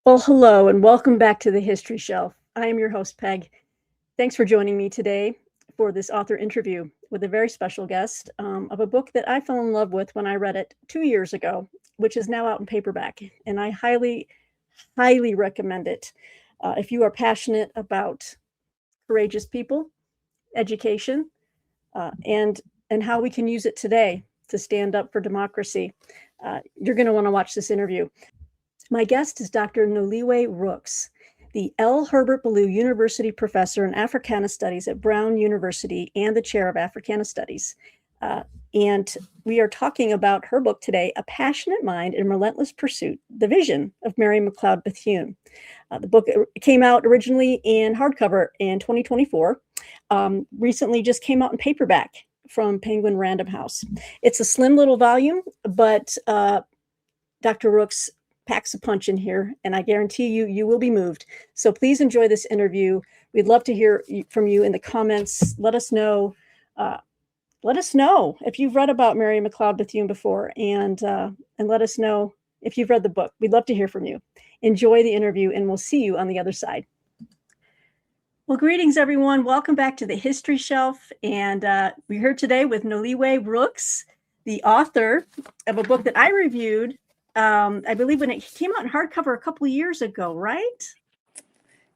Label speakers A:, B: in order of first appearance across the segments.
A: Well, hello and welcome back to the History Shelf. I am your host, Peg. Thanks for joining me today for this author interview with a very special guest of a book that I fell in love with when I read it 2 years ago, which is now out in paperback. And I highly, highly recommend it. If you are passionate about courageous people, education, and how we can use it today to stand up for democracy, you're going to want to watch this interview. My guest is Dr. Noliwe Rooks, the L. Herbert Ballou University Professor in Africana Studies at Brown University and the Chair of Africana Studies. And we are talking about her book today, A Passionate Mind in Relentless Pursuit, The Vision of Mary McLeod Bethune. The book came out originally in hardcover in 2024, recently just came out in paperback from Penguin Random House. It's a slim little volume, but Dr. Rooks packs a punch in here, and I guarantee you will be moved. So please enjoy this interview. We'd love to hear from you in the comments. Let us know if you've read about Mary McLeod Bethune before, and let us know if you've read the book. We'd love to hear from you. Enjoy the interview, and we'll see you on the other side. Well, greetings, everyone. Welcome back to the History Shelf, and we're here today with Noliwe Rooks, the author of a book that I reviewed I believe when it came out in hardcover a couple of years ago, right?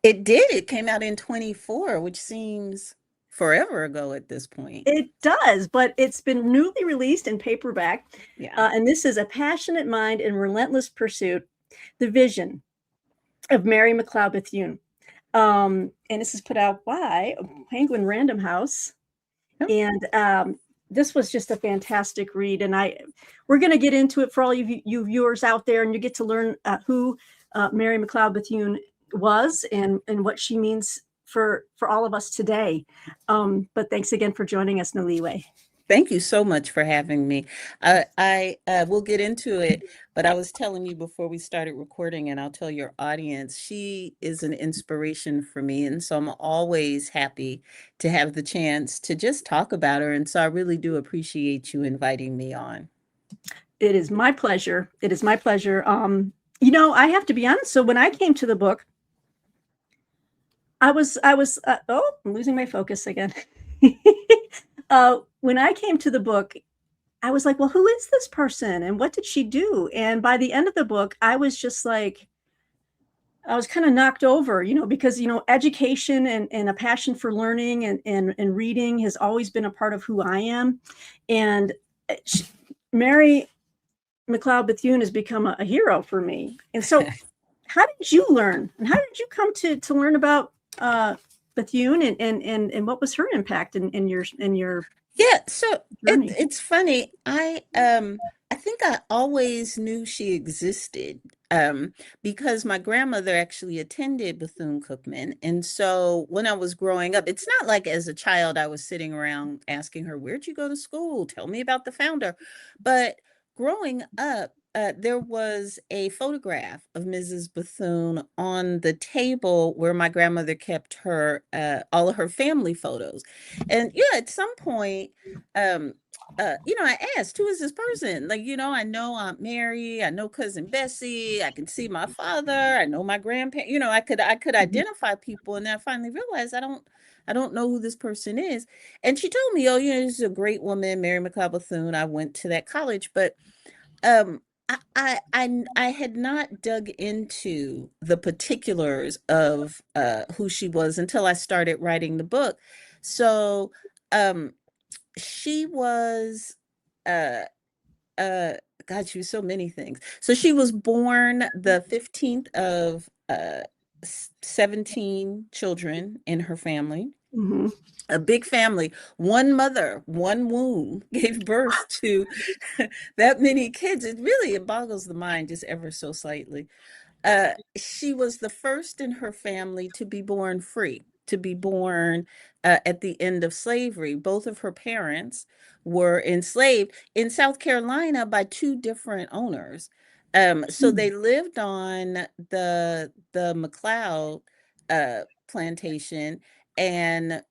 B: It did. It came out in 24, which seems forever ago at this point.
A: It does, but it's been newly released in paperback.
B: Yeah.
A: And this is A Passionate Mind in Relentless Pursuit, The Vision of Mary McLeod Bethune. And this is put out by Penguin Random House. Yep. And this was just a fantastic read, and we're going to get into it for all you viewers out there, and you get to learn who Mary McLeod Bethune was and what she means for all of us today. But thanks again for joining us, Noliwe.
B: Thank you so much for having me. I will get into it, but I was telling you before we started recording, and I'll tell your audience, she is an inspiration for me. And so I'm always happy to have the chance to just talk about her. And so I really do appreciate you inviting me on.
A: It is my pleasure. It is my pleasure. I have to be honest. So when I came to the book, I was, I'm losing my focus again. When I came to the book, I was like, well, who is this person and what did she do? And by the end of the book, I was just like, I was kind of knocked over, because, education and a passion for learning and reading has always been a part of who I am. And Mary McLeod Bethune has become a hero for me. And so how did you learn? And how did you come to learn about Bethune and what was her impact in your
B: Yeah, so it's funny. I think I always knew she existed because my grandmother actually attended Bethune-Cookman. And so when I was growing up, it's not like as a child I was sitting around asking her, where'd you go to school? Tell me about the founder. But growing up, there was a photograph of Mrs. Bethune on the table where my grandmother kept her all of her family photos. And at some point, I asked, who is this person? Like, I know Aunt Mary, I know Cousin Bessie, I can see my father, I know my grandparents, I could identify people. And then I finally realized I don't know who this person is. And she told me, this is a great woman, Mary McLeod Bethune. I went to that college, but I had not dug into the particulars of who she was until I started writing the book. So she was she was so many things. So she was born the 15th of 17 children in her family.
A: Mm-hmm.
B: A big family, one mother, one womb gave birth to that many kids. It boggles the mind just ever so slightly. She was the first in her family to be born free, to be born at the end of slavery. Both of her parents were enslaved in South Carolina by two different owners. So they lived on the McLeod plantation, and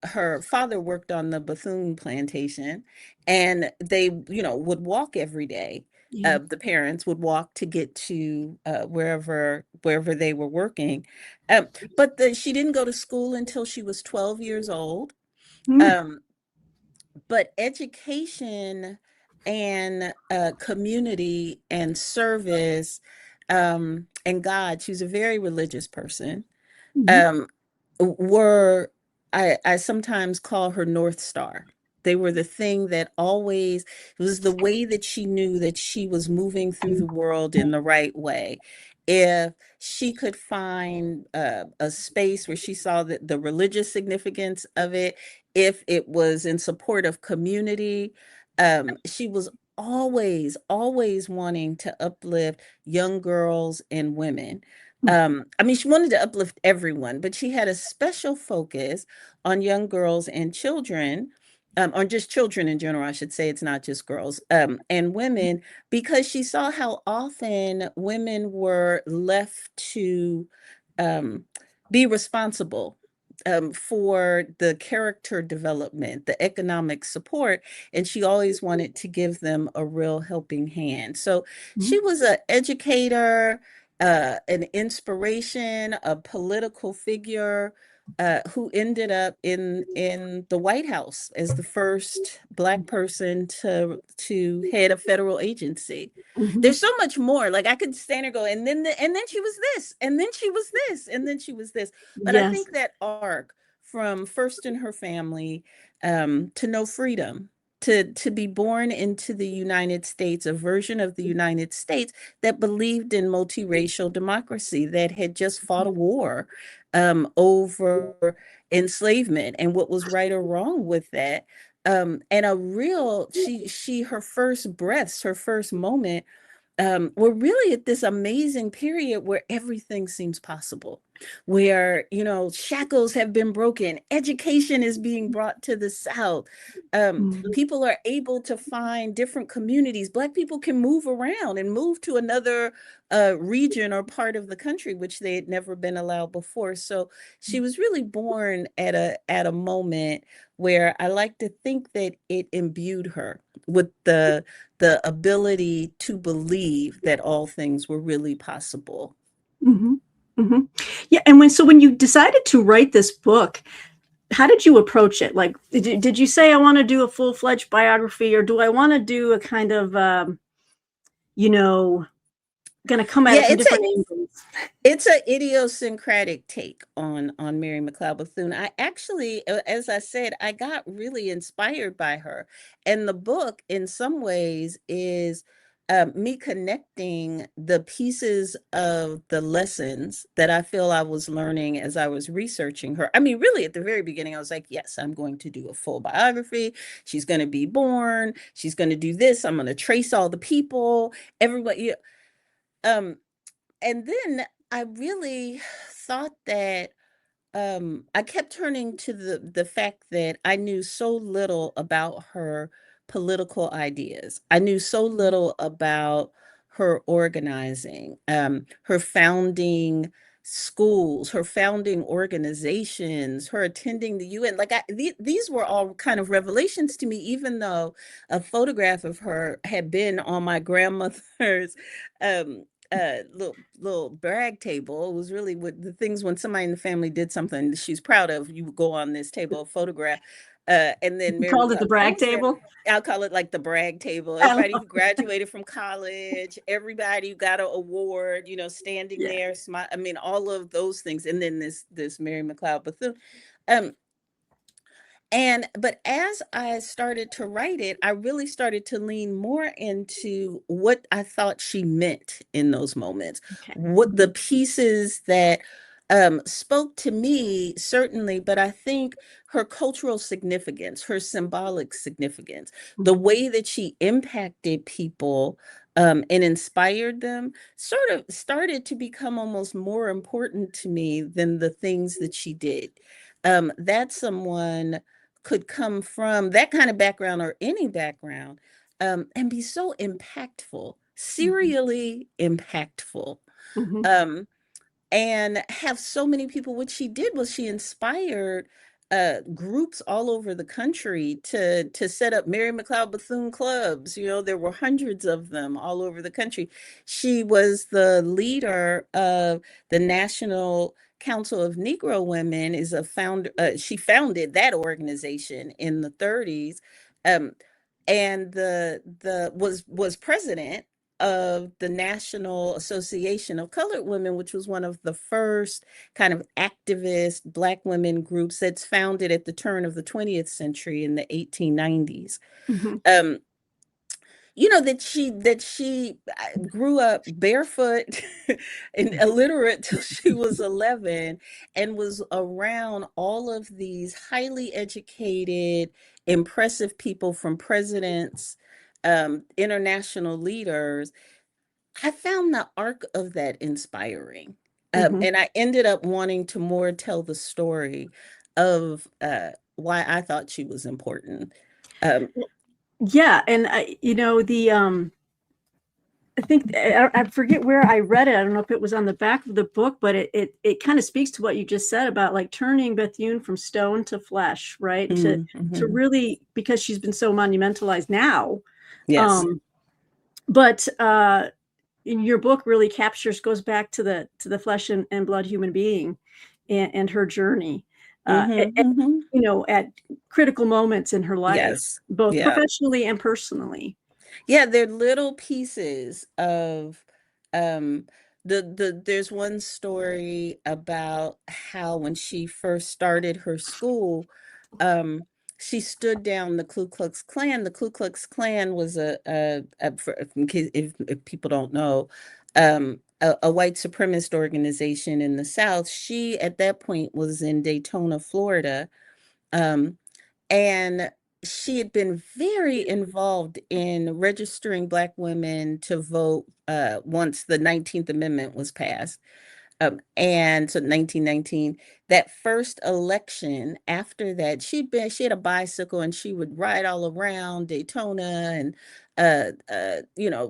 B: her father worked on the Bethune plantation, and they, would walk every day
A: Yeah.
B: The parents would walk to get to wherever they were working. But she didn't go to school until she was 12 years old.
A: Mm,
B: Um, but education and community and service, and God, she was a very religious person,
A: mhm,
B: um, were, I sometimes call her North Star. They were the thing that always, it was the way that she knew that she was moving through the world in the right way. If she could find a space where she saw the religious significance of it, if it was in support of community, she was always wanting to uplift young girls and women. I mean, she wanted to uplift everyone, but she had a special focus on young girls and children, or just children in general, I should say. It's not just girls, and women, because she saw how often women were left to um, be responsible for the character development, the economic support, and she always wanted to give them a real helping hand. So she
A: mhm,
B: was an educator, an inspiration, a political figure, who ended up in the White House as the first Black person to head a federal agency.
A: mhm.
B: There's so much more. Like I could stand and go, and then she was this, and then she was this, and then she was this. But I
A: Yes.
B: think that arc from first in her family, to know freedom, to be born into the United States, a version of the United States that believed in multiracial democracy, that had just fought a war over enslavement and what was right or wrong with that. And a real, her first breaths, her first moment, we're really at this amazing period where everything seems possible, where, shackles have been broken, education is being brought to the South.
A: Mhm,
B: People are able to find different communities. Black people can move around and move to another region or part of the country, which they had never been allowed before. So she was really born at a moment where I like to think that it imbued her with the ability to believe that all things were really possible.
A: mhm, mhm. Yeah, and when you decided to write this book, how did you approach it? Like, did you say I want to do a full-fledged biography, or do I want to do a kind of, you know, going to come at it
B: Yeah,
A: from different angles?
B: it's a idiosyncratic take on Mary McLeod Bethune. I actually, as I said, I got really inspired by her, and the book, in some ways, is me connecting the pieces of the lessons that I feel I was learning as I was researching her. I mean, really, at the very beginning, I was like, yes, I'm going to do a full biography. She's going to be born. She's going to do this. I'm going to trace all the people, everybody. Um, and then I really thought that, I kept turning to the fact that I knew so little about her political ideas. I knew so little about her organizing, her founding schools, her founding organizations, her attending the UN. Like these were all kind of revelations to me, even though a photograph of her had been on my grandmother's um, little brag table. It was really what the things when somebody in the family did something she's proud of, you would go on this table of photograph. And then
A: You
B: Mary
A: called it the
B: McLeod Bethune
A: brag
B: was there.
A: table.
B: I'll call it like the brag table.
A: I
B: Everybody
A: love
B: who graduated from college, everybody who got an award, standing
A: Yeah.
B: there, smile. I mean, all of those things. And then this Mary McLeod Bethune. Um, but as I started to write it, I really started to lean more into what I thought she meant in those moments,
A: Okay.
B: what the
A: Mhm,
B: pieces that spoke to me, certainly, but I think her cultural significance, her symbolic significance, the
A: mhm,
B: way that she impacted people and inspired them sort of started to become almost more important to me than the things that she did. That's someone could come from that kind of background or any background, and be so impactful,
A: mhm,
B: serially impactful,
A: mhm,
B: um, and have so many people. What she did was she inspired. groups all over the country to set up Mary McLeod Bethune clubs. There were hundreds of them all over the country. She was the leader of the National Council of Negro Women. Is a founder. She founded that organization in the 30s, um, and the was president of the National Association of Colored Women, which was one of the first kind of activist Black women groups that's founded at the turn of the 20th century in the 1890s.
A: Mhm.
B: Um, that she grew up barefoot and illiterate till she was 11, and was around all of these highly educated, impressive people, from presidents, international leaders. I found the arc of that inspiring.
A: Mhm.
B: And I ended up wanting to more tell the story of why I thought she was important. Um,
A: Yeah, and I think I forget where I read it. I don't know if it was on the back of the book, but it kind of speaks to what you just said about like turning Bethune from stone to flesh, right? To
B: mhm.
A: really, because she's been so monumentalized now.
B: Yes.
A: Um, but in your book really goes back to the flesh and blood human being and her journey.
B: Hmm. Hmm.
A: At critical moments in her life,
B: Yes.
A: both
B: Yeah.
A: professionally and personally.
B: Yeah, they're little pieces of um there's one story about how when she first started her school, um she stood down the Ku Klux Klan. The Ku Klux Klan was in case if people don't know, a white supremacist organization in the South. She at that point was in Daytona, Florida. Um and she had been very involved in registering Black women to vote once the 19th Amendment was passed. And so 1919, that first election after that, she had a bicycle and she would ride all around Daytona and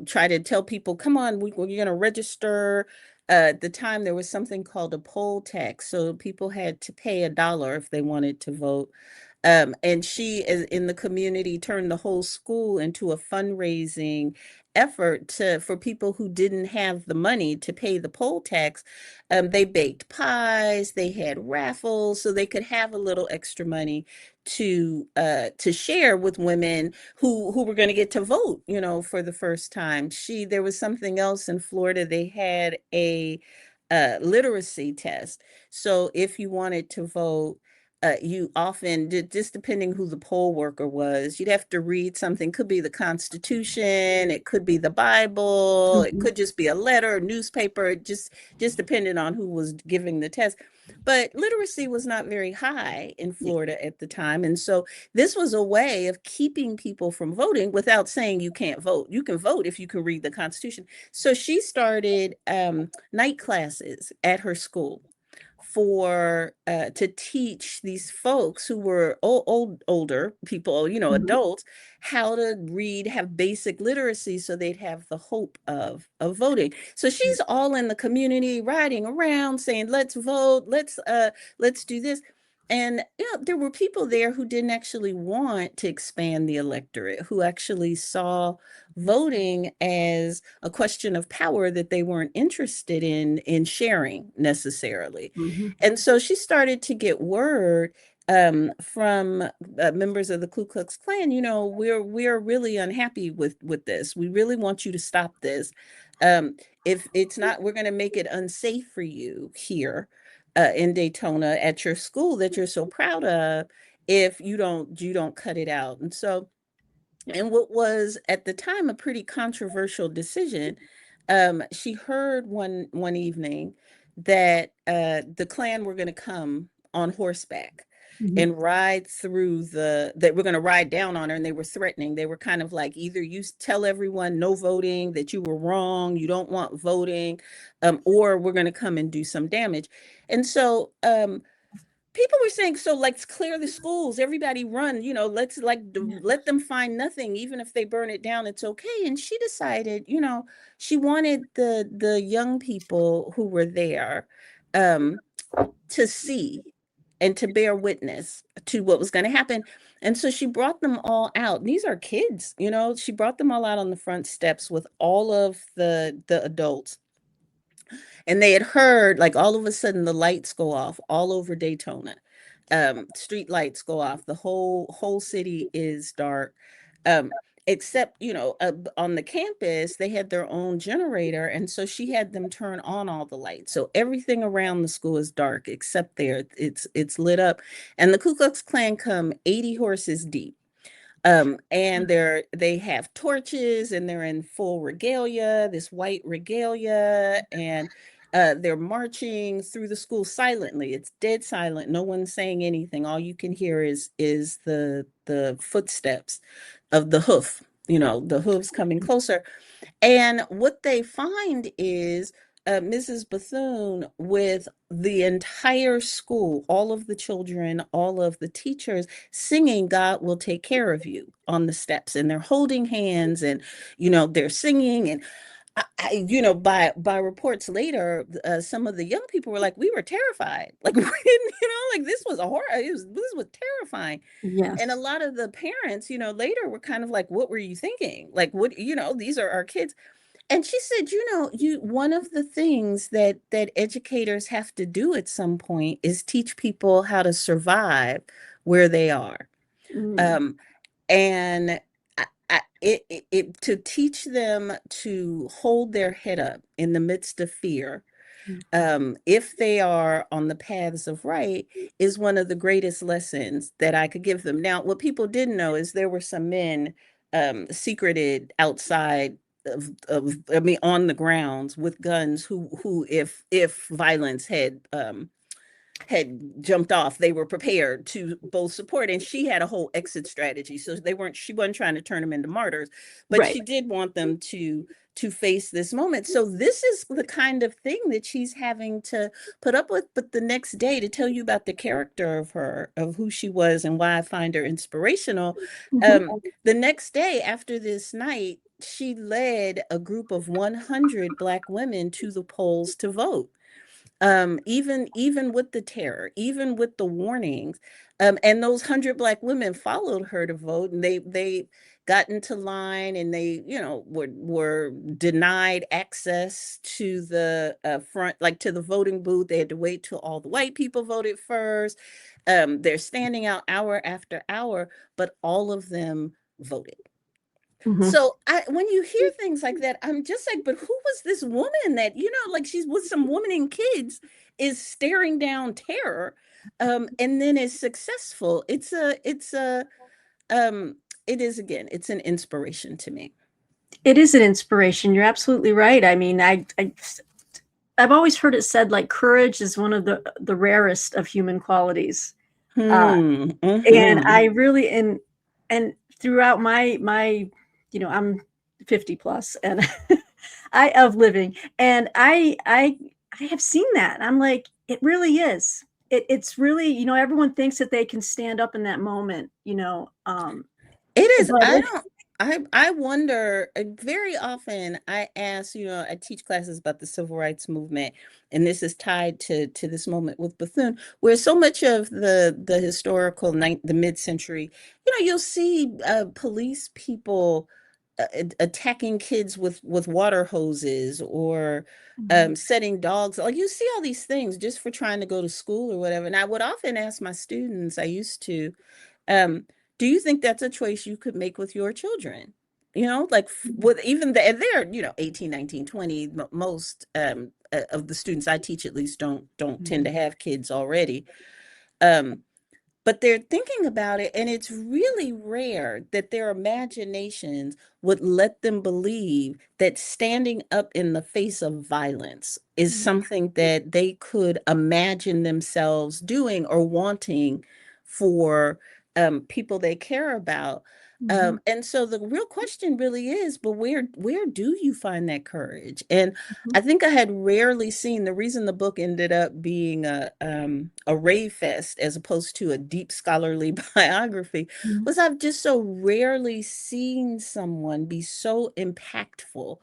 B: try to tell people, come on, we're going to register. At the time, there was something called a poll tax, so people had to pay $1 if they wanted to vote. And she, in the community, turned the whole school into a fundraising effort for people who didn't have the money to pay the poll tax. They baked pies, they had raffles, so they could have a little extra money to share with women who were going to get to vote, for the first time. There was something else in Florida. They had a literacy test. So if you wanted to vote, you often did, just depending who the poll worker was, you'd have to read something. Could be the Constitution, it could be the Bible, it
A: Mhm.
B: could just be a letter, a newspaper. It just depended on who was giving the test. But literacy was not very high in Florida at the time, and so this was a way of keeping people from voting without saying you can't vote. You can vote if you can read the Constitution. So she started night classes at her school for to teach these folks who were older people,
A: Mhm.
B: adults, how to read, have basic literacy, so they'd have the hope of voting. So she's all in the community, riding around, saying, "Let's vote. Let's do this." And there were people there who didn't actually want to expand the electorate, who actually saw voting as a question of power that they weren't interested in sharing necessarily.
A: Mhm.
B: And so she started to get word from members of the Ku Klux Klan. We're really unhappy with this. We really want you to stop this. If it's not, we're going to make it unsafe for you here in Daytona at your school that you're so proud of, if you don't cut it out. And so, and what was at the time a pretty controversial decision, she heard one evening that the Klan were going to come on horseback
A: Mhm.
B: and ride through that we're going to ride down on her, and they were threatening. They were kind of like, either you tell everyone no voting, that you were wrong, you don't want voting, or we're going to come and do some damage. And so people were saying, so let's clear the schools, everybody run, let's let them find nothing, even if they burn it down, it's okay. And she decided, she wanted the young people who were there um to see and to bear witness to what was going to happen. And so she brought them all out. These are kids, you know, she brought them all out on the front steps with all of the adults. And they had heard, like, all of a sudden the lights go off all over Daytona. Street lights go off. The whole city is dark. Um, except, you know, on the campus, they had their own generator, and so she had them turn on all the lights. So everything around the school is dark except there. It's lit up. And the Ku Klux Klan come 80 horses deep. And they have torches and they're in full regalia, this white regalia, and they're marching through the school silently. It's dead silent. No one's saying anything. All you can hear is the footsteps of the hoof, you know, the hooves coming closer. And what they find is Mrs. Bethune with the entire school, all of the children, all of the teachers singing "God Will Take Care of You" on the steps, and they're holding hands, and you know they're singing. And you know, by reports later, some of the young people were like, "We were terrified, like we didn't, you know, like this was a horror. This was terrifying." And a
A: Yes.
B: lot of the parents, you know, later were kind of like, "What were you thinking? Like, what, you know, these are our kids." And she said, you know, you one of the things that educators have to do at some point is teach people how to survive where they are.
A: Mm.
B: Um, and to teach them to hold their head up in the midst of fear, if they are on the paths of right, is one of the greatest lessons that I could give them. Now, what people didn't know is there were some men secreted outside of I mean on the grounds with guns who if violence had jumped off, they were prepared to both support. And she had a whole exit strategy. So she wasn't trying to turn them into martyrs, but
A: Right.
B: she did want them to face this moment. So this is the kind of thing that she's having to put up with. But the next day, to tell you about the character of her, of who she was and why I find her inspirational,
A: Hmm.
B: the next day after this night, she led a group of 100 Black women to the polls to vote, even with the terror, even with the warnings. And those 100 Black women followed her to vote, and they got into line, and they, you know, were denied access to the front, like to the voting booth. They had to wait till all the white people voted first. They're standing out hour after hour, but all of them voted.
A: Hmm.
B: So when you hear things like that, I'm just like, but who was this woman that, you know, like she's with some woman and kids, is staring down terror, and then is successful? Um, it is, again, it's an inspiration to me.
A: It is an inspiration. You're absolutely right. I mean, I've always heard it said like courage is one of the rarest of human qualities. Uh, and
B: Mm-hmm.
A: I really and throughout my I'm 50 plus and I of living, and I have seen that. I'm like, it really is. It's really, everyone thinks that they can stand up in that moment,
B: It is.
A: but
B: I don't. I wonder, very often I ask, you know, I teach classes about the civil rights movement, and this is tied to this moment with Bethune, where so much of the historical the mid-century, you know, you'll see police people attacking kids with water hoses, or
A: Mhm.
B: setting dogs. Like, you see all these things just for trying to go to school or whatever. And I would often ask my students, I used to, um, do you think that's a choice you could make with your children? You know, like with even and they're, you know, 18, 19, 20. Most of the students I teach, at least, don't tend
A: Mhm.
B: to have kids already. Um, but they're thinking about it, and it's really rare that their imaginations would let them believe that standing up in the face of violence is
A: Mhm.
B: something that they could imagine themselves doing or wanting for people they care about.
A: Mhm.
B: And so the real question really is, but where do you find that courage? And
A: Mhm.
B: I think I had rarely seen, the reason the book ended up being a rave fest as opposed to a deep scholarly biography,
A: Mhm.
B: was I've just so rarely seen someone be so impactful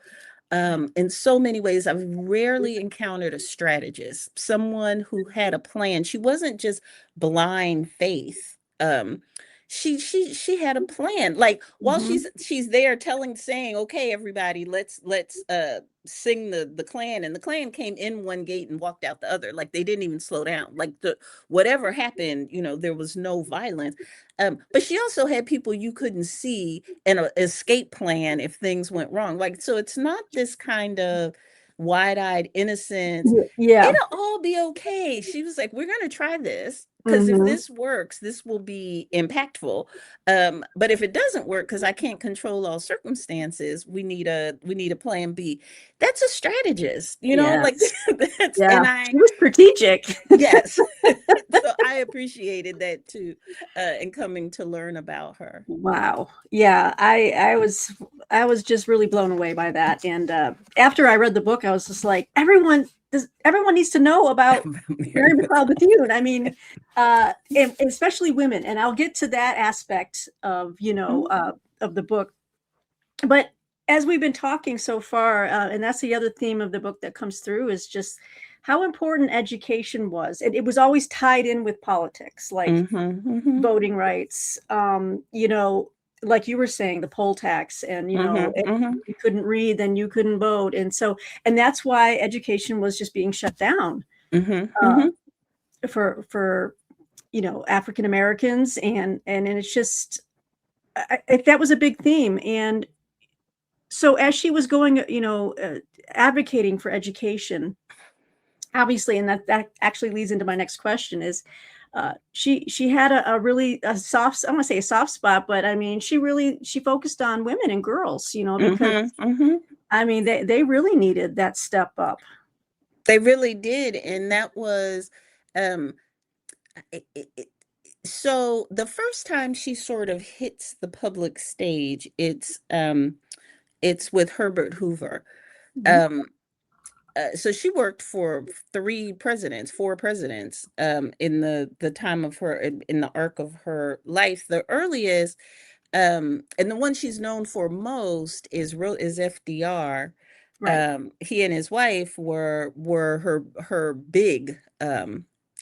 B: In so many ways. I've rarely encountered a strategist, someone who had a plan. She wasn't just blind faith. She had a plan. Like while
A: Mhm.
B: she's there saying, okay, everybody, let's sing the Klan, and the Klan came in one gate and walked out the other. Like they didn't even slow down. Like whatever happened, there was no violence. But she also had people you couldn't see and an escape plan if things went wrong. Like, so it's not this kind of wide-eyed innocence.
A: Yeah.
B: It'll all be okay. She was like, we're going to try this because if
A: Mhm.
B: this works, this will be impactful. But if it doesn't work, because I can't control all circumstances, we need a plan B. That's a strategist, like
A: Yes.
B: that's,
A: Yeah.
B: and
A: She was strategic.
B: yes. So I appreciated that too, in coming to learn about her.
A: Wow. Yeah, I was just really blown away by that. And after I read the book, I was just like, everyone needs to know about
B: Mary
A: Mary McLeod
B: McLeod.
A: Bethune. I mean, and especially women. And I'll get to that aspect of of the book. But as we've been talking so far, and that's the other theme of the book that comes through, is just how important education was. And it was always tied in with politics, like
B: Mm-hmm,
A: voting rights, like you were saying, the poll tax, and
B: mm-hmm,
A: if
B: mm-hmm,
A: you couldn't read, then you couldn't vote. And that's why education was just being shut down
B: mm-hmm,
A: uh,
B: mm-hmm.
A: for African Americans, and it's just that was a big theme. And so as she was going, advocating for education, obviously, and that actually leads into my next question is, she had a really a soft, I want to say a soft spot, but I mean, she focused on women and girls, because
B: Mm-hmm, mm-hmm.
A: I mean, they really needed that step up.
B: They really did, and that was um it, it, it- so the first time she sort of hits the public stage, it's with Herbert Hoover.
A: Mhm.
B: Um so she worked for four presidents, in the time of her, in the arc of her life. The earliest, and the one she's known for most is FDR.
A: Right.
B: He and his wife were her big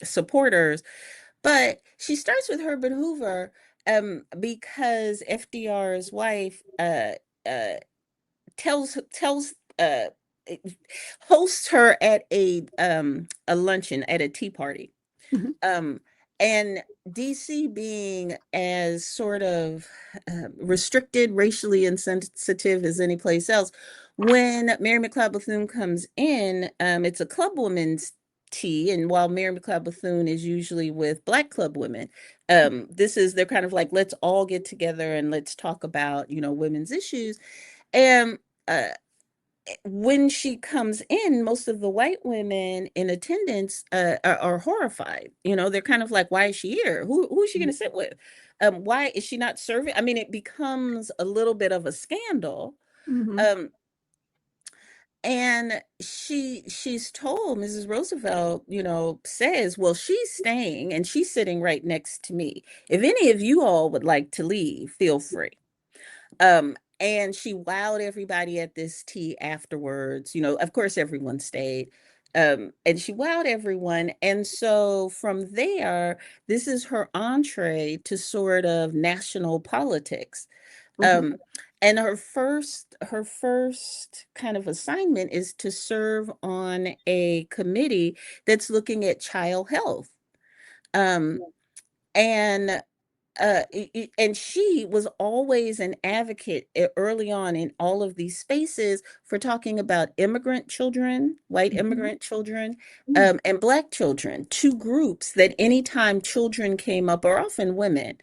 B: supporters, but she starts with Herbert Hoover, because FDR's wife uh, tells hosts her at a luncheon, at a tea party.
A: Mhm.
B: um and DC, being as sort of restricted, racially insensitive as any place else, when Mary McLeod Bethune comes in, it's a club women's tea, and while Mary McLeod Bethune is usually with Black club women, they're kind of like, let's all get together and let's talk about women's issues. And uh, when she comes in, most of the white women in attendance are horrified. They're kind of like, why is she here? Who is she going to sit with? Why is she not serving? I mean, it becomes a little bit of a scandal.
A: Mhm.
B: Um, and she's told, Mrs. Roosevelt, says, well, she's staying and she's sitting right next to me. If any of you all would like to leave, feel free. And she wowed everybody at this tea afterwards. Of course, everyone stayed. And she wowed everyone. And so from there, this is her entree to sort of national politics.
A: Mhm.
B: Um, and her first kind of assignment is to serve on a committee that's looking at child health. Um, and and she was always an advocate, early on in all of these spaces, for talking about immigrant children, white
A: Mhm.
B: immigrant children,
A: Mm.
B: and Black children, two groups that anytime children came up, or often women,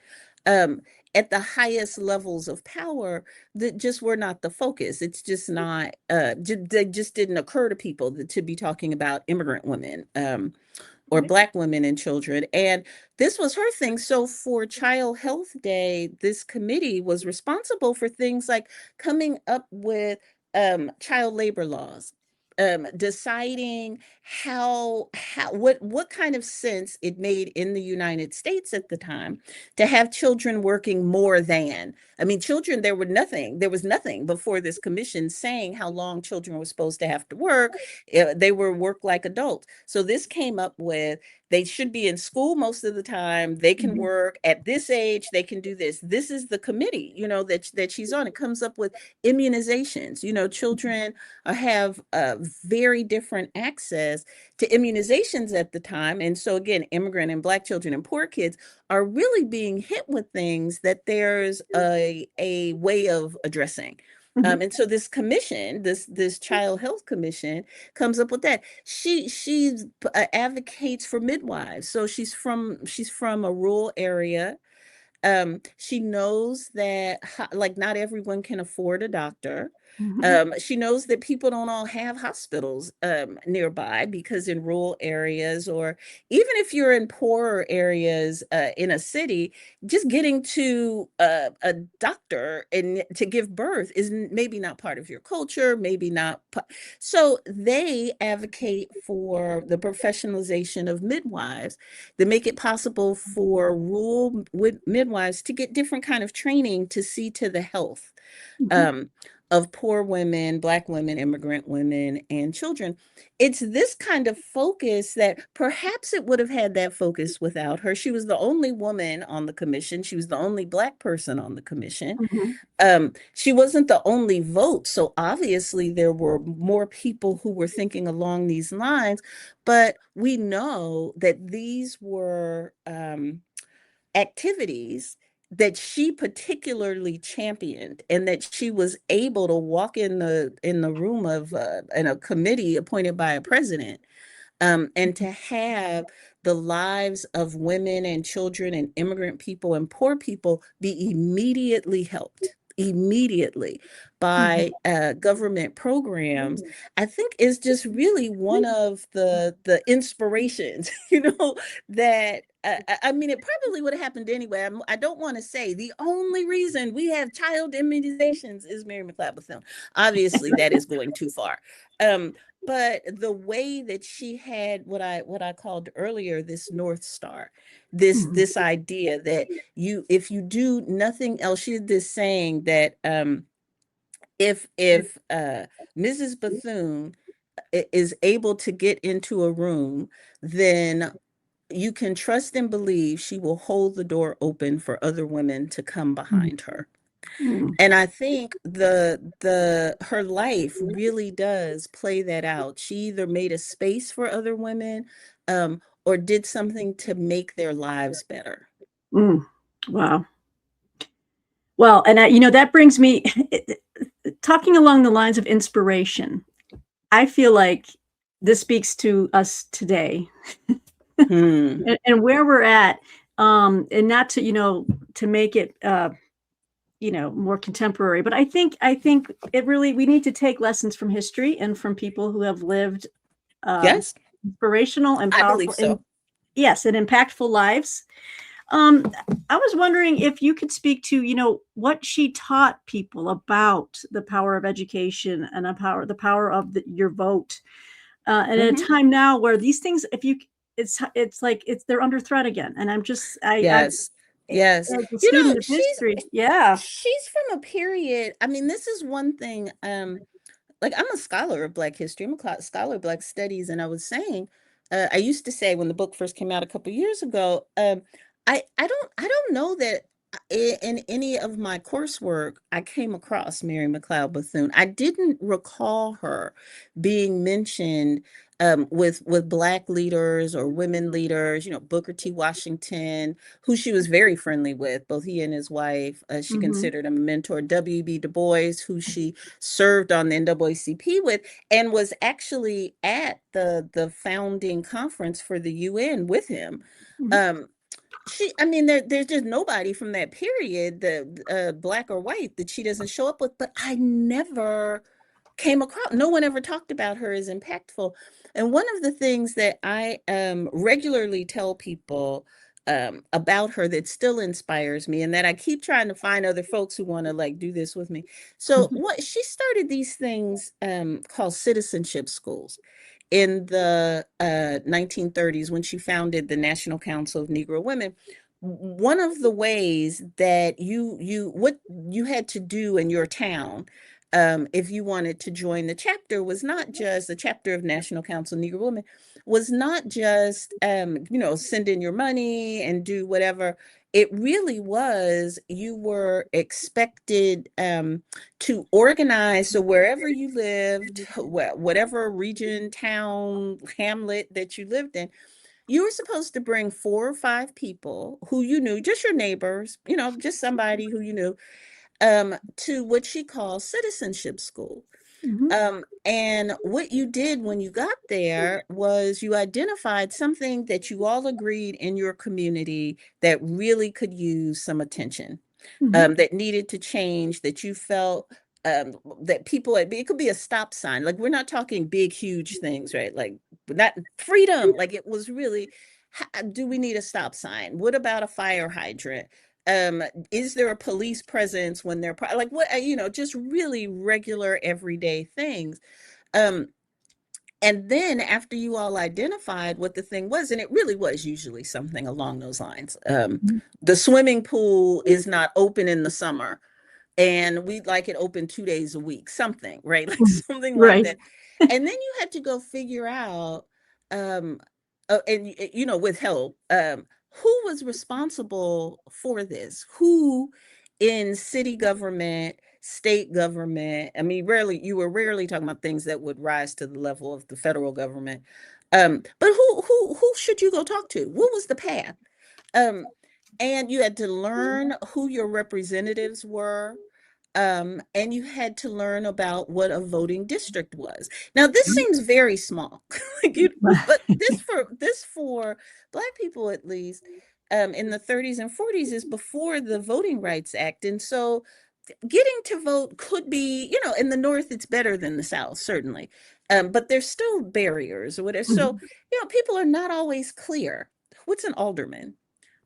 B: um, at the highest levels of power, that just were not the focus. It's just not, they just didn't occur to people to be talking about immigrant women. Or
A: Right.
B: Black women and children. And this was her thing. So for Child Health Day, this committee was responsible for things like coming up with child labor laws. deciding what kind of sense it made in the United States at the time to have children working more than. I mean, children, there was nothing before this commission saying how long children were supposed to have to work. They were work like adults. So this came up with they should be in school most of the time. They can
A: Mhm.
B: work at this age. They can do this. This is the committee, that she's on. It comes up with immunizations. Children have very different access to immunizations at the time. And so again, immigrant and Black children and poor kids are really being hit with things that there's a way of addressing.
A: Mhm.
B: And so this commission, this child health commission, comes up with that. She advocates for midwives. So she's from a rural area. She knows that like not everyone can afford a doctor.
A: Mhm.
B: She knows that people don't all have hospitals nearby, because in rural areas, or even if you're in poorer areas in a city, just getting to a doctor and to give birth is maybe not part of your culture, maybe not. So they advocate for the professionalization of midwives, that make it possible for rural midwives to get different kind of training to see to the health
A: Mhm.
B: um, of poor women, Black women, immigrant women, and children. It's this kind of focus that perhaps it would have had that focus without her. She was the only woman on the commission. She was the only Black person on the commission.
A: Mhm.
B: She wasn't the only vote. So obviously there were more people who were thinking along these lines, but we know that these were activities that she particularly championed, and that she was able to walk in the room of in a committee appointed by a president, and to have the lives of women and children and immigrant people and poor people be immediately
A: Mhm.
B: by government programs. I think is just really one of the inspirations, that I mean, it probably would have happened anyway. I don't want to say the only reason we have child immunizations is Mary McLeod Bethune. Obviously, that is going too far. Um, but the way that she had what I called earlier this North Star, this
A: Mhm.
B: this idea that if you do nothing else, she had this saying that if Mrs. Bethune is able to get into a room, then you can trust and believe she will hold the door open for other women to come
A: Mhm.
B: behind her.
A: Mhm.
B: And I think the her life really does play that out. She either made a space for other women, or did something to make their lives better.
A: Mm. Wow. Well, and that brings me talking along the lines of inspiration. I feel like this speaks to us today,
B: Hmm.
A: and where we're at, and not to to make it more contemporary, but I think it really we need to take lessons from history and from people who have lived um,
B: Yes,
A: inspirational and
B: I believe
A: powerful and
B: so.
A: yes, and impactful lives. Um, I was wondering if you could speak to, what she taught people about the power of education and the power of your vote. And at a
B: Hmm.
A: time now where these things, if you, it's like they're under threat again. And I'm just,
B: Yes. Yes.
A: as a
B: You know,
A: student of history, yeah.
B: she's from a period. I mean, this is one thing. Like I'm a scholar of Black history. I'm a scholar of Black studies, and I was saying, I used to say when the book first came out a couple years ago, I don't know that in any of my coursework I came across Mary McLeod Bethune. I didn't recall her being mentioned with Black leaders or women leaders. Booker T. Washington, who she was very friendly with, both he and his wife. She
A: Hmm.
B: considered him a mentor. W.B. Du Bois, who she served on the NAACP with, and was actually at the founding conference for the UN with him.
A: Hmm.
B: Um, I mean, there's just nobody from that period, the Black or white, that she doesn't show up with. But I never came across. No one ever talked about her as impactful. And one of the things that I regularly tell people about her that still inspires me, and that I keep trying to find other folks who want to like do this with me. So
A: Mhm.
B: what she started these things called citizenship schools in the 1930s when she founded the National Council of Negro Women. One of the ways that what you had to do in your town if you wanted to join the chapter was not just the chapter of National Council of Negro Women was not just send in your money and do whatever. It really was you were expected to organize. So wherever you lived, whatever region, town, hamlet that you lived in, you were supposed to bring 4 or 5 people who you knew, just your neighbors, just somebody who you knew, to what she calls citizenship school.
A: Mhm.
B: And what you did when you got there was you identified something that you all agreed in your community that really could use some attention,
A: Mhm.
B: that needed to change, that you felt that people, it could be a stop sign. Like, we're not talking big, huge things, right? Like, not freedom. Like, it was really, do we need a stop sign? What about a fire hydrant? Um, is there a police presence when they're like what, just really regular everyday things. Um, and then after you all identified what the thing was, and it really was usually something along those lines.
A: Mhm.
B: The swimming pool is not open in the summer and we'd like it open 2 days a week, something, right? Like
A: Mhm.
B: something like
A: Right.
B: that. And then you had to go figure out, um, and with help, who was responsible for this? Who in city government, state government? I mean, you were rarely talking about things that would rise to the level of the federal government. But who should you go talk to? What was the path? Um, and you had to learn who your representatives were. And you had to learn about what a voting district was. Now, this seems very small, like but this for Black people at least, in the 30s and 40s is before the Voting Rights Act, and so getting to vote could be, in the North, it's better than the South, certainly, but there's still barriers or whatever.
A: Mhm.
B: So, people are not always clear. What's an alderman?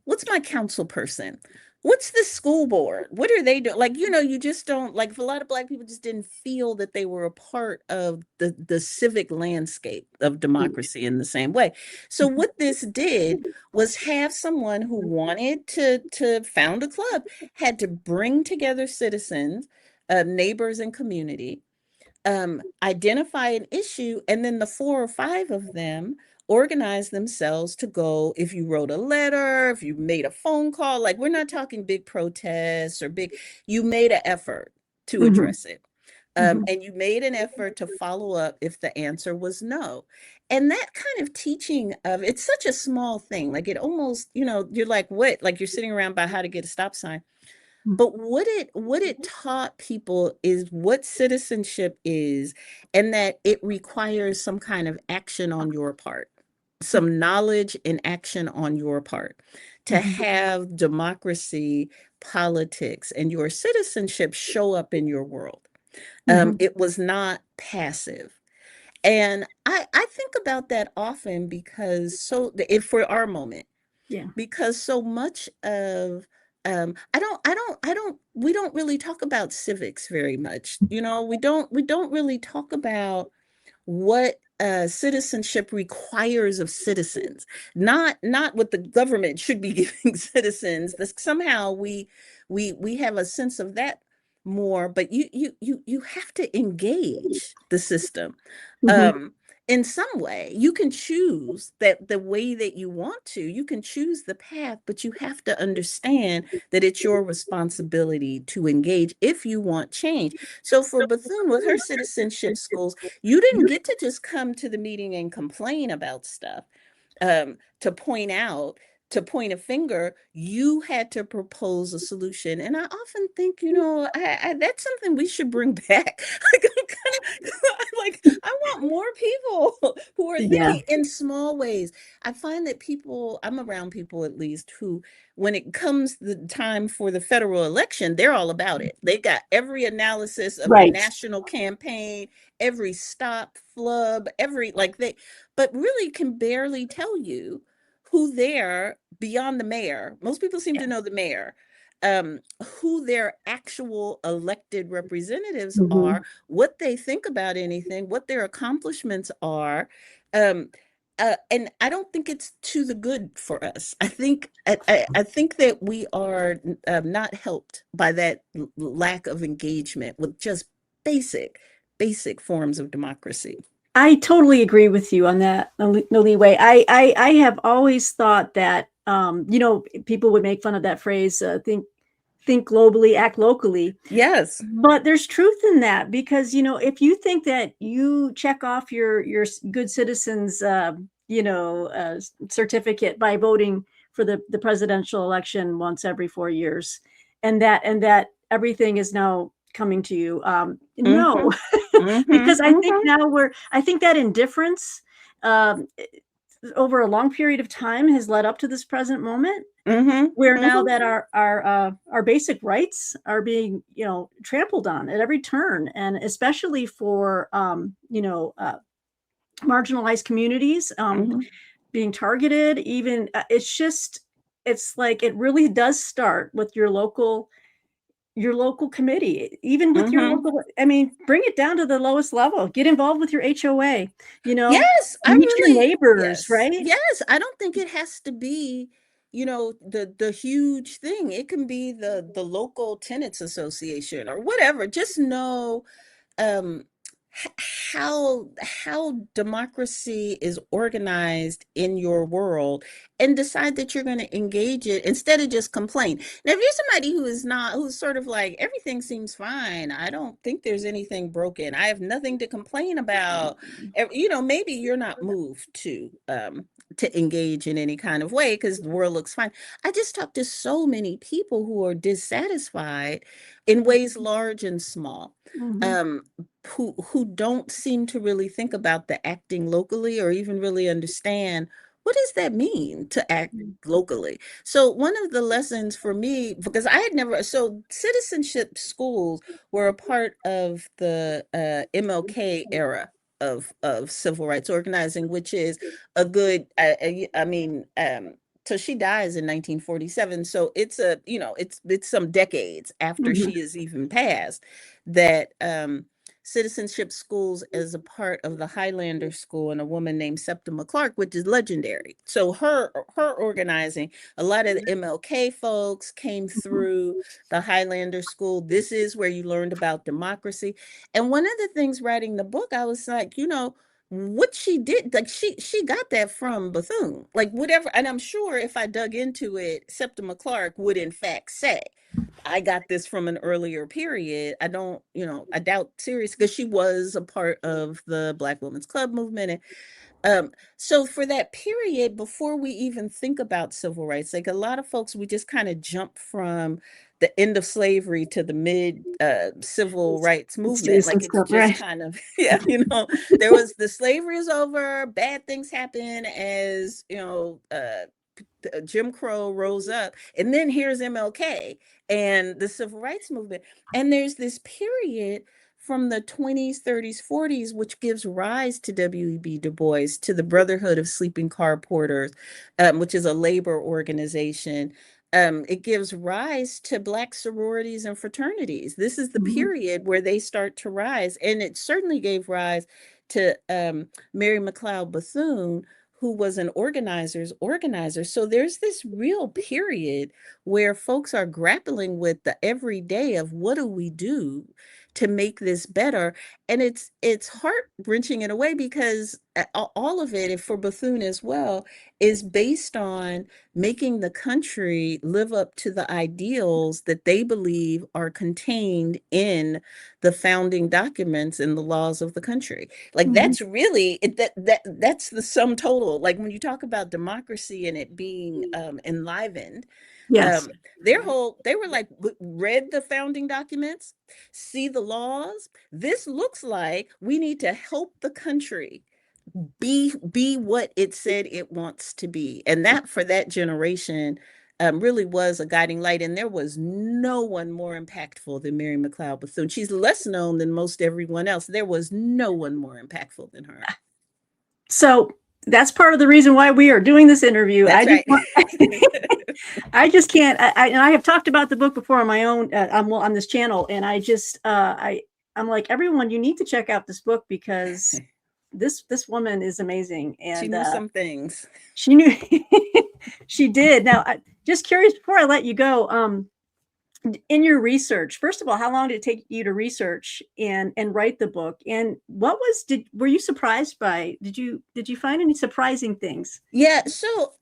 B: What's my council person? What's the school board? What are they doing? Like, you just don't, like, a lot of Black people just didn't feel that they were a part of the civic landscape of democracy in the same way. So
A: Mhm.
B: what this did was have someone who wanted to found a club had to bring together citizens, neighbors and community, identify an issue, and then the 4 or 5 of them organize themselves to go. If you wrote a letter, if you made a phone call, like, we're not talking big protests or big, you made an effort to
A: Mhm.
B: address it.
A: Mhm.
B: And you made an effort to follow up if the answer was no. And that kind of teaching of it's such a small thing, like it almost, you're like, what? Like you're sitting around by how to get a stop sign. But what it taught people is what citizenship is, and that it requires some kind of action on your part, some knowledge and action on your part to
A: Mhm.
B: have democracy, politics, and your citizenship show up in your world.
A: Mhm.
B: It was not passive. And I think about that often because so if for our moment,
A: Yeah.
B: because so much of we don't really talk about civics very much. We don't really talk about what citizenship requires of citizens, not what the government should be giving citizens. This somehow we have a sense of that more, but you have to engage the system.
A: Mhm.
B: um in some way. You can choose that the way that you want to, you can choose the path, but you have to understand that it's your responsibility to engage if you want change. So for Bethune, with her citizenship schools, you didn't get to just come to the meeting and complain about stuff, to point out, to point a finger. You had to propose a solution. And I often think, that's something we should bring back. Like, I'm kind of like, I want more people who are
A: Yeah.
B: thinking in small ways. I find that I'm around people at least who, when it comes the time for the federal election, they're all about it. They got every analysis of the
A: Right.
B: national campaign, every stop, flub, every, like, they, but really can barely tell you who their, beyond the mayor, most people seem to know the mayor, who their actual elected representatives
A: Mm-hmm.
B: are, what they think about anything, what their accomplishments are. Um, and I don't think it's to the good for us. I think that we are not helped by that lack of engagement with just basic forms of democracy.
A: I totally agree with you on that, Noliwe. I have always thought that, people would make fun of that phrase, think globally, act locally.
B: Yes.
A: But there's truth in that because, if you think that you check off your good citizens, certificate by voting for the presidential election once every 4 years, and that everything is now coming to you, no,
B: Mm-hmm. Mm-hmm.
A: because I think that indifference, um, over a long period of time has led up to this present moment
B: Mm-hmm.
A: where now
B: Mm-hmm.
A: that our basic rights are being trampled on at every turn, and especially for marginalized communities,
B: Mm-hmm.
A: being targeted, even, it's like it really does start with your local committee, even with your
B: Mm-hmm.
A: local, I mean, bring it down to the lowest level, get involved with your HOA,
B: Yes, I
A: meet your
B: really,
A: neighbors,
B: yes,
A: right?
B: yes. I don't think it has to be, the huge thing. It can be the local tenants association or whatever. Just know um how democracy is organized in your world, and decide that you're going to engage it instead of just complain. Now if you're somebody who's sort of like, everything seems fine, I don't think there's anything broken, I have nothing to complain about, maybe you're not moved to engage in any kind of way because the world looks fine. I just talked to so many people who are dissatisfied in ways large and small,
A: Mhm.
B: um, who don't seem to really think about the acting locally or even really understand what does that mean to act locally. So one of the lessons for me, because I had never, so citizenship schools were a part of the MLK era of civil rights organizing, which is a good, I mean, so she dies in 1947, so it's it's some decades after
A: Mhm.
B: she is even passed that citizenship schools as a part of the Highlander School and a woman named Septima Clark, which is legendary. So her organizing, a lot of the MLK folks came
A: Mhm.
B: through the Highlander School. This is where you learned about democracy. And one of the things writing the book, I was like, what she did, like she got that from Bethune, like whatever. And I'm sure if I dug into it, Septima Clark would in fact say, I got this from an earlier period. I don't, I doubt seriously, because she was a part of the Black Women's Club movement. And so for that period, before we even think about civil rights, like a lot of folks, we just kind of jump from the end of slavery to the mid civil rights movement. Like
A: Citizens
B: it's
A: Club,
B: just
A: right?
B: kind of, yeah, there was the slavery is over, bad things happen as, Jim Crow rose up, and then here's MLK and the civil rights movement. And there's this period from the 20s, 30s, 40s, which gives rise to W.E.B. Du Bois, to the Brotherhood of Sleeping Car Porters, which is a labor organization. It gives rise to Black sororities and fraternities. This is the
A: Mhm.
B: period where they start to rise. And it certainly gave rise to Mary McLeod Bethune, who was an organizer's organizer. So there's this real period where folks are grappling with the everyday of what do we do to make this better. And it's heart-wrenching in a way, because all of it, for Bethune as well, is based on making the country live up to the ideals that they believe are contained in the founding documents and the laws of the country. Like
A: Mhm.
B: that's really that's the sum total. Like when you talk about democracy and it being enlivened,
A: Yes.
B: um they were like, read the founding documents, see the laws, this looks like we need to help the country be what it said it wants to be. And that, for that generation, really was a guiding light. And there was no one more impactful than Mary McLeod Bethune. She's less known than most everyone else. There was no one more impactful than her.
A: So that's part of the reason why we are doing this interview.
B: That's
A: I just
B: right.
A: want, I just can't. And I have talked about the book before on my own on this channel, and I'm like, everyone, you need to check out this book because this woman is amazing,
B: She
A: and
B: knew some things.
A: she knew she did. Now, just curious before I let you go, in your research, first of all, how long did it take you to research and write the book? And were you surprised by, did you find any surprising things?
B: Yeah, so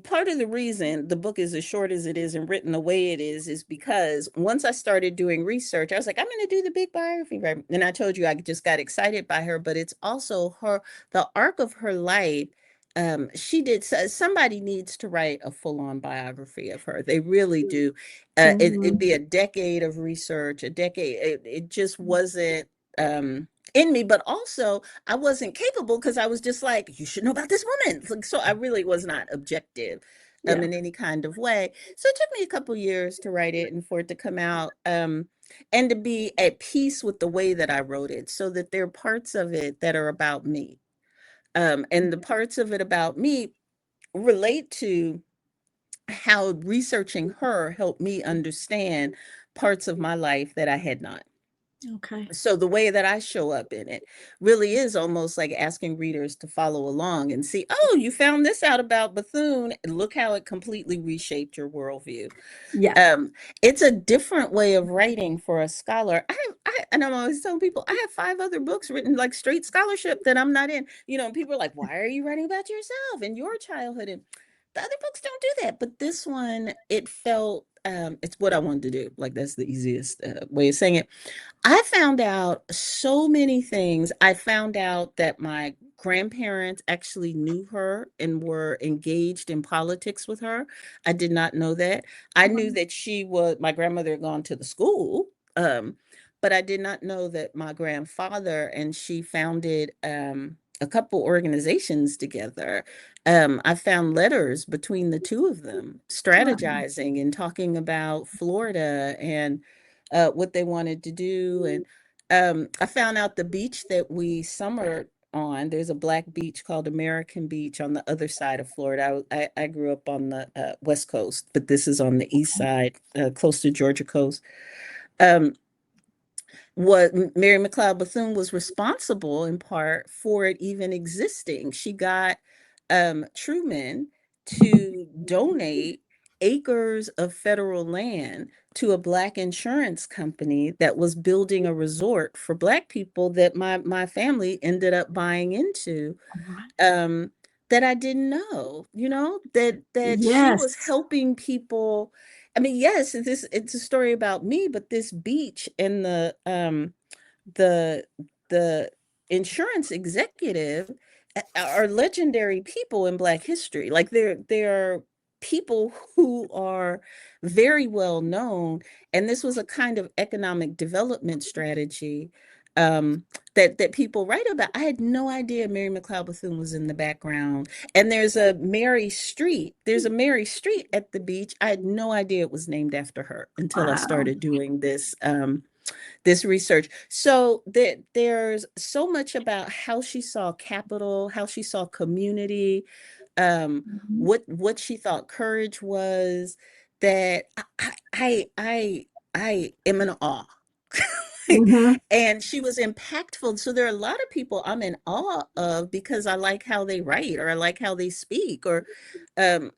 B: part of the reason the book is as short as it is and written the way it is because once I started doing research, I was like, I'm going to do the big biography, right? And I told you I just got excited by her, but it's also the arc of her life. Somebody needs to write a full-on biography of her. They really do. It'd be a decade of research, a decade. It just wasn't in me, but also I wasn't capable because I was just like, you should know about this woman. Like, so I really was not objective
A: Yeah.
B: in any kind of way. So it took me a couple years to write it and for it to come out and to be at peace with the way that I wrote it so that there are parts of it that are about me. And the parts of it about me relate to how researching her helped me understand parts of my life that I had not.
A: Okay.
B: So the way that I show up in it really is almost like asking readers to follow along and see, oh, you found this out about Bethune, and look how it completely reshaped your worldview.
A: Yeah.
B: Um, it's a different way of writing for a scholar. And I'm always telling people, I have 5 other books written like straight scholarship that I'm not in. And people are like, why are you writing about yourself and your childhood? And the other books don't do that. But this one, it felt, it's what I wanted to do. Like that's the easiest way of saying it. I found out so many things. I found out that my grandparents actually knew her and were engaged in politics with her. I did not know that. I knew that my grandmother had gone to the school, but I did not know that my grandfather and she founded a couple organizations together. I found letters between the two of them,
A: Wow.
B: strategizing and talking about Florida and what they wanted to do. And I found out the beach that we summered on. There's a black beach called American Beach on the other side of Florida. I grew up on the West Coast, but this is on the east side, close to Georgia coast. Um, what Mary McLeod Bethune was responsible in part for it even existing. She got Truman to donate acres of federal land to a black insurance company that was building a resort for black people that my family ended up buying into um that I didn't know, that she was
A: Yes.
B: helping people. I mean, yes, it's a story about me, but this beach and the the insurance executive are legendary people in Black history. Like they're people who are very well known, and this was a kind of economic development strategy that people write about. I had no idea Mary McLeod Bethune was in the background. And there's a Mary Street. There's a Mary Street at the beach. I had no idea it was named after her until I
A: Wow.
B: started doing this research. So there's so much about how she saw capital, how she saw community,
A: Mhm.
B: what she thought courage was, that I am in awe.
A: Mhm.
B: And she was impactful. So there are a lot of people I'm in awe of because I like how they write or I like how they speak or um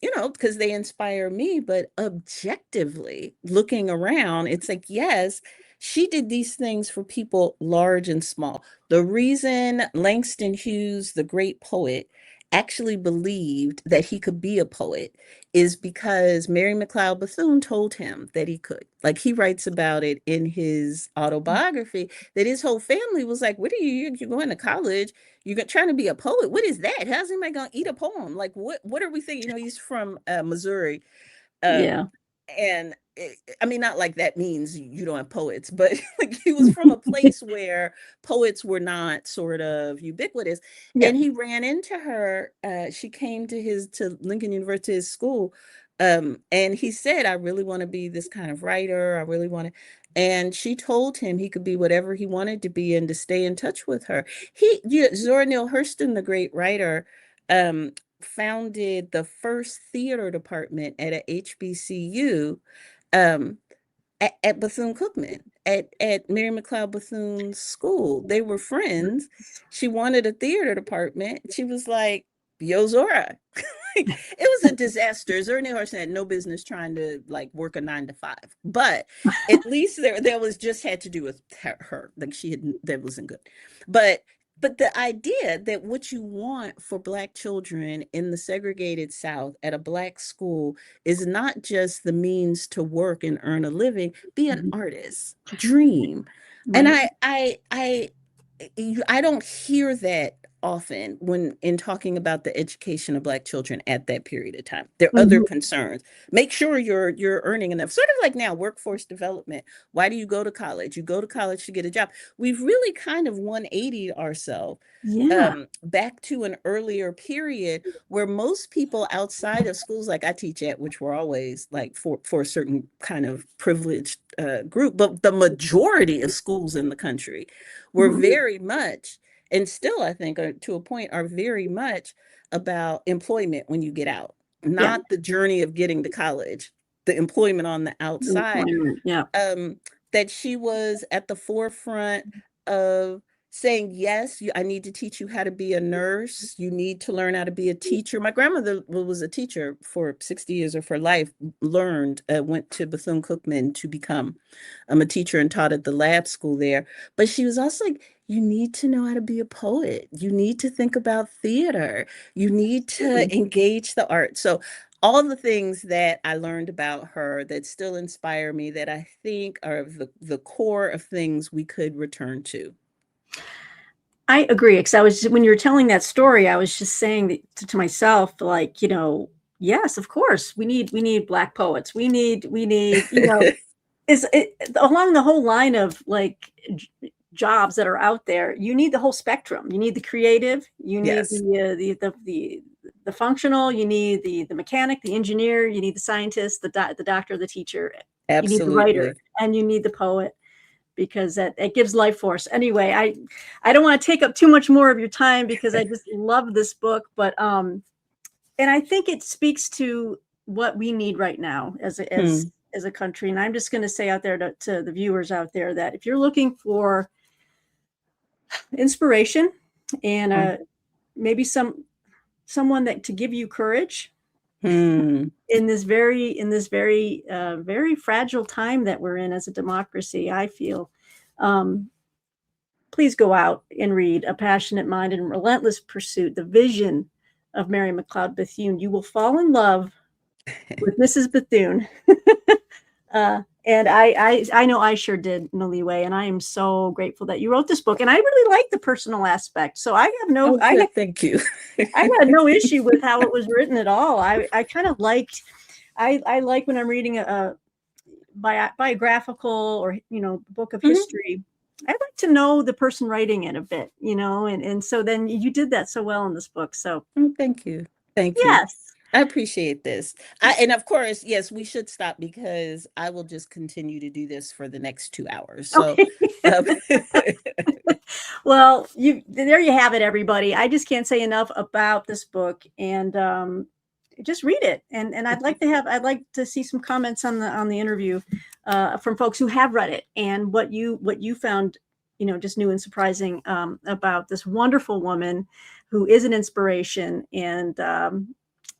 B: because they inspire me. But objectively looking around, it's like, yes, she did these things for people large and small. The reason Langston Hughes, the great poet, actually believed that he could be a poet is because Mary McLeod Bethune told him that he could. Like he writes about it in his autobiography, that his whole family was like, what are you're going to college? You're trying to be a poet. What is that? How's anybody going to eat a poem? Like, what are we thinking? He's from Missouri. Um,
A: Yeah.
B: and I mean, not like that means you don't have poets, but like he was from a place where poets were not sort of ubiquitous.
A: Yeah.
B: And he ran into her. She came to Lincoln University's school. And he said, I really want to be this kind of writer. I really want to. And she told him he could be whatever he wanted to be and to stay in touch with her. Zora Neale Hurston, the great writer, founded the first theater department at a HBCU, um, at Bethune-Cookman, at Mary McLeod Bethune's school. They were friends. She wanted a theater department. She was like, yo, Zora. It was a disaster. Zora Neale Hurston had no business trying to like work a 9 to 5, but at least there was just had to do with her. Like that wasn't good. But the idea that what you want for Black children in the segregated South at a Black school is not just the means to work and earn a living, be an artist, dream. And
A: Right.
B: I don't hear that often when in talking about the education of Black children at that period of time. There are other
A: Mhm.
B: concerns. Make sure you're earning enough. Sort of like now, workforce development. Why do you go to college? You go to college to get a job. We've really kind of 180'd ourselves
A: Yeah.
B: back to an earlier period where most people outside of schools like I teach at, which were always like for a certain kind of privileged group, but the majority of schools in the country were
A: Mhm.
B: very much, and still I think to a point, are very much about employment when you get out,
A: Yeah.
B: not the journey of getting to college, the employment on the outside.
A: Employment. Yeah.
B: That she was at the forefront of saying, yes, I need to teach you how to be a nurse. You need to learn how to be a teacher. My grandmother was a teacher for 60 years of her life, went to Bethune-Cookman to become a teacher and taught at the lab school there. But she was also like, you need to know how to be a poet. You need to think about theater. You need to engage the arts. So all the things that I learned about her that still inspire me, that I think are the core of things we could return to.
A: I agree. Because when you were telling that story, I was just saying that to myself, like, yes, of course, we need Black poets. We need, is it along the whole line of like jobs that are out there. You need the whole spectrum. You need the creative. You need
B: Yes,
A: the functional. You need the mechanic, the engineer. You need the scientist, the doctor, the teacher. You need the writer,
B: absolutely.
A: and you need the poet, because that it gives life force. Anyway, I don't want to take up too much more of your time because I just love this book, but and I think it speaks to what we need right now
B: Hmm.
A: as a country. And I'm just going to say out there to the viewers out there that if you're looking for inspiration and maybe someone that to give you courage
B: Hmm.
A: in this very very fragile time that we're in as a democracy, I feel um, please go out and read A Passionate Mind and Relentless Pursuit, the vision of Mary McLeod Bethune. You will fall in love with Mrs. Bethune. And I know I sure did, Noliwe, and I am so grateful that you wrote this book. And I really like the personal aspect. So
B: Oh, good. Thank you.
A: I had no issue with how it was written at all. I kind of liked, I like when I'm reading a biographical or book of
B: Mhm.
A: history. I like to know the person writing it a bit, and so then you did that so well in this book. So
B: Oh, thank you. Thank you.
A: yes.
B: I appreciate this. And of course, yes, we should stop because I will just continue to do this for the next 2 hours. So,
A: Okay.
B: um,
A: Well, you there you have it, everybody. I just can't say enough about this book, and just read it. And I'd like to see some comments on the interview from folks who have read it and what you found, just new and surprising about this wonderful woman who is an inspiration.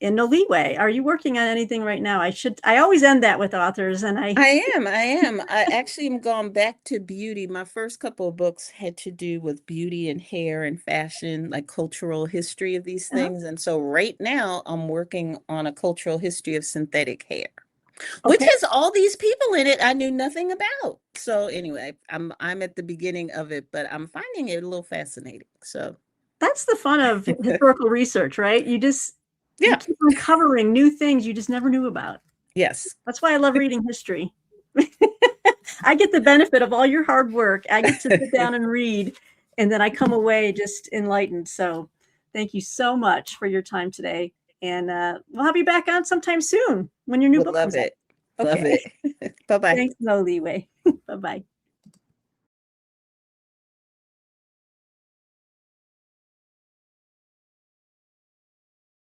A: And Noliwe, are you working on anything right now? I always end that with authors, and
B: I am. I actually am gone back to beauty. My first couple of books had to do with beauty and hair and fashion, like cultural history of these
A: uh-huh.
B: things. And so right now I'm working on a cultural history of synthetic hair, which
A: Okay.
B: has all these people in it I knew nothing about. So anyway, I'm at the beginning of it, but I'm finding it a little fascinating. So
A: That's the fun of historical research, right? You
B: yeah,
A: keep uncovering new things you just never knew about.
B: yes.
A: That's why I love reading history. I get the benefit of all your hard work. I get to sit down and read, and then I come away just enlightened. So thank you so much for your time today. And we'll have you back on sometime soon when your new
B: Would
A: book
B: love
A: comes out.
B: it. Love
A: Okay.
B: it. Bye-bye.
A: Thanks, no leeway. Bye bye. Bye-bye.